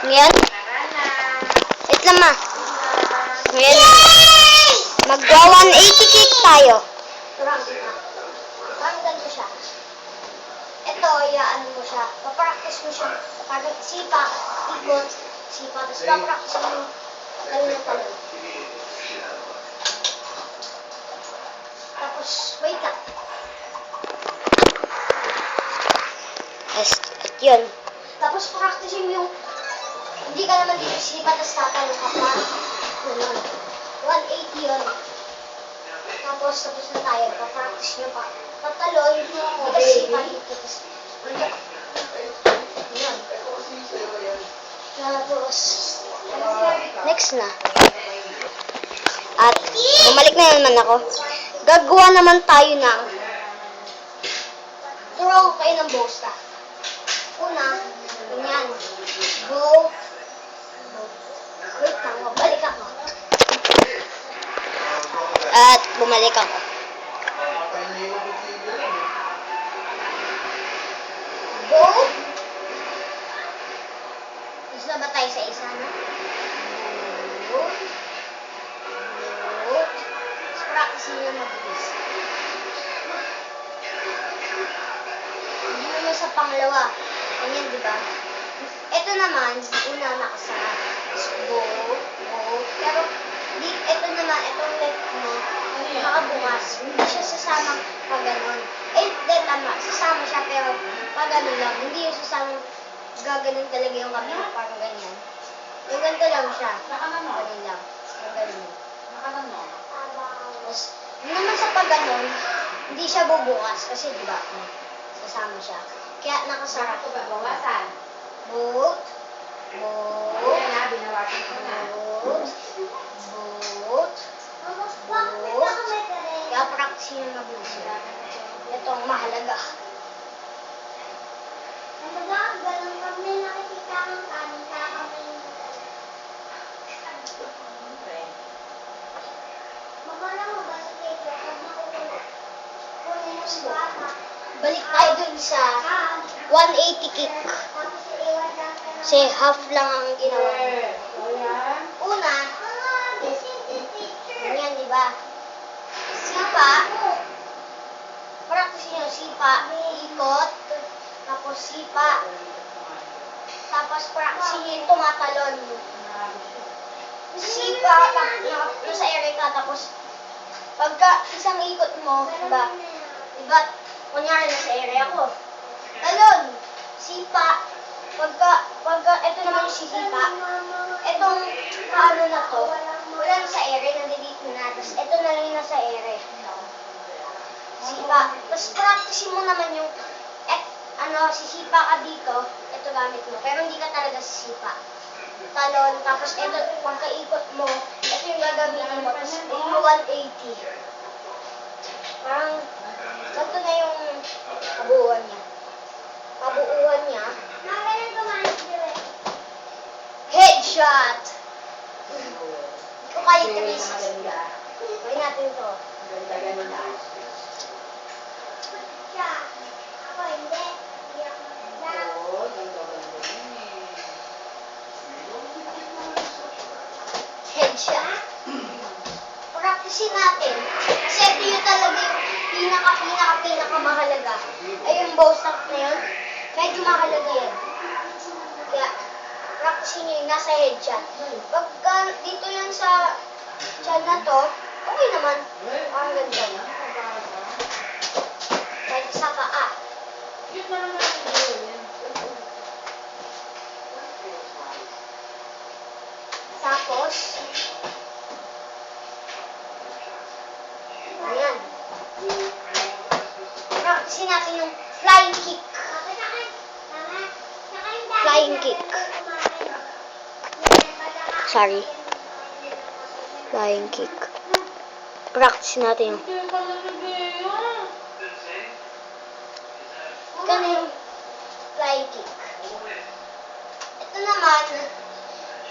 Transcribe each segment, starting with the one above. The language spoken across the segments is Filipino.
Ngayon? Wait lang ma. Ngayon. Magwa 180 kick tayo. Parang ganito siya. Ito, ano mo siya. Papractice mo siya. Parang sipa, ikot, sipa. Tapos papractice mo yung talon. Tapos, wait lang. At yun. Tapos practice mo yung hindi ka naman dito sipa, tapos tatalo ka pa. Yun. 180 yun. Tapos na tayo. Papractice nyo pa. Patalon, tapos sipa dito. Tapos, yun. Tapos, Next na. At bumalik na naman ako. Gagawa naman tayo ng throw kayo ng bow staff. Una, ganyan. Bow. Wait lang, balik ako. At bumalik ako. Bow. Tapos na ba tayo sa isa na? Bow. Bow. Tapos practice nyo mabilis. Hindi mo sa pangalawa. Ganyan, di ba? Ito naman, una nakasara. Bow. Bow. Pero, ito naman, itong left mo, nakabungas. Hindi siya sasama pag ganon. Tama, sasama siya pero pag ganon lang. Hindi yung sasama gaganon talaga yung kamera, parang ganyan. Yung ganito lang siya. Ganun lang. Yung ganun. Tapos, yun naman sa pag ganon, hindi siya bubukas kasi diba, sasama siya. Kaya nakasara. Boot. Boot. Boot. Boot. Boot. Kaya practice yung mabilis sila. Ito ang mahalaga. Ganun kami nakikita ng kanin kami. Mamala mo ba sa kito kung makukulit? Kunin mo sa bata. Balik tayo dun sa 180 kick. Kasi half lang ang ginawa. una. Ganyan, di ba? Sipa. Practice nyo, sipa. Ikot. Tapos sipa. Tapos practice nyo yung tumatalon. Sipa. Nasa area ka. Tapos pagka isang ikot mo, diba? Diba? Kunyari nasa area ko. Talon. Sipa. Pagka ito naman yung sipa. Itong ano na to. Wala na sa area. Nandito na. Tapos ito na lang yung nasa area. Sipa. Tapos practice mo naman yung sisipa ka dito, ito gamit mo. Pero hindi ka talaga sisipa. Talon, tapos ito, pagkaikot mo, ito yung gagamitin mo. Tapos ito yung 180. Parang, ganito na yung kabuuan niya. Kabuuan niya. Headshot! Ito kayo 360. Gawin natin ito. Ako hindi. Headshot. Practicein natin. Kasi ito yung talaga yung pinaka-mahalaga. Ay, yung bow staff na yun, medyo mahalaga yan. Kaya, practicein nyo yung nasa headshot. Pagka dito yan sa tiyan na to, okay naman. Parang ganda. Kahit sa paa. Tapos, ayan. Practicein natin yung flying kick. Flying kick. Sorry. Flying kick. Practice natin yung Ganun yung flying kick. Ito naman,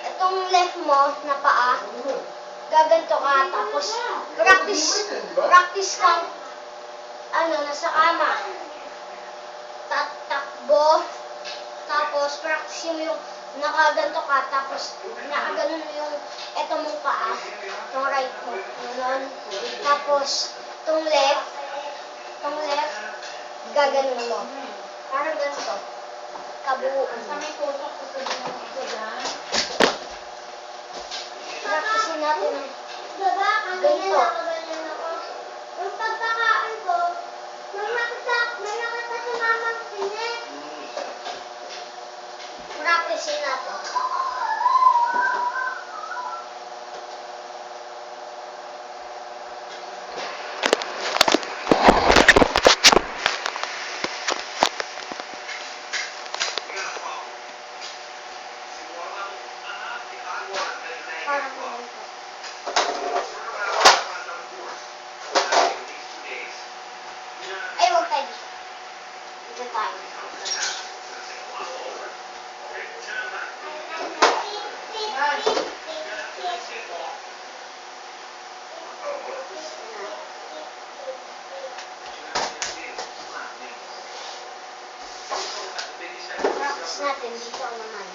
itong left mo na paa, gaganto ka, tapos practice kang, nasa kama. Tatakbo, tapos practice mo yung nakaganto ka, tapos nakaganon mo yung eto mong paa, itong right mo, gano'n. Tapos, itong left, gaganon mo. Parang ganito. Kabuuan. Sa may tutok ko sa dyan. Practicein natin ganito. Yung pagkakaan ko, may nakita si mamang sinet. Practicein natin. Parang ganito. Ay, huwag tayo dito. Dito tayo. Practice natin dito naman.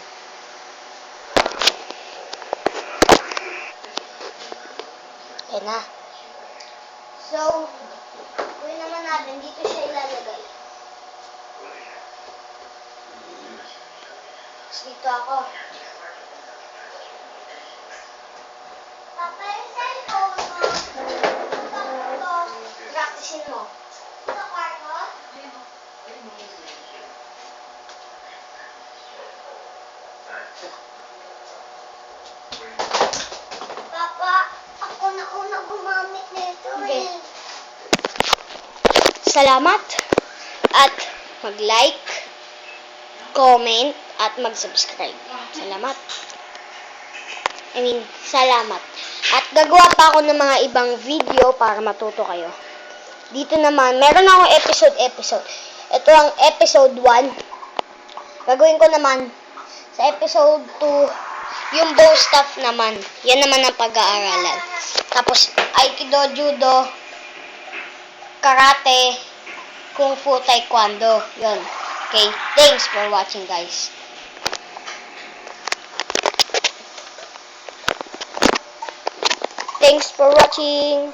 Yan na. So, gawin naman natin, dito siya ilalagay. Tapos dito ako. Papa, yung cellphone mo. Ito. Practicein mo. Sa kwarto? Papa, ako na una gumamit nito Okay. eh. Salamat at mag-like, comment, at mag-subscribe. Salamat. Salamat. At gagawa pa ako ng mga ibang video para matuto kayo. Dito naman, meron akong episode. Ito ang episode 1. Gagawin ko naman sa episode 2, yung bow stuff naman. Yan naman ang pag-aaralan. Tapos, Aikido, Judo, Karate, Kung Fu, Taekwondo. Yun. Okay. Thanks for watching, guys. Thanks for watching.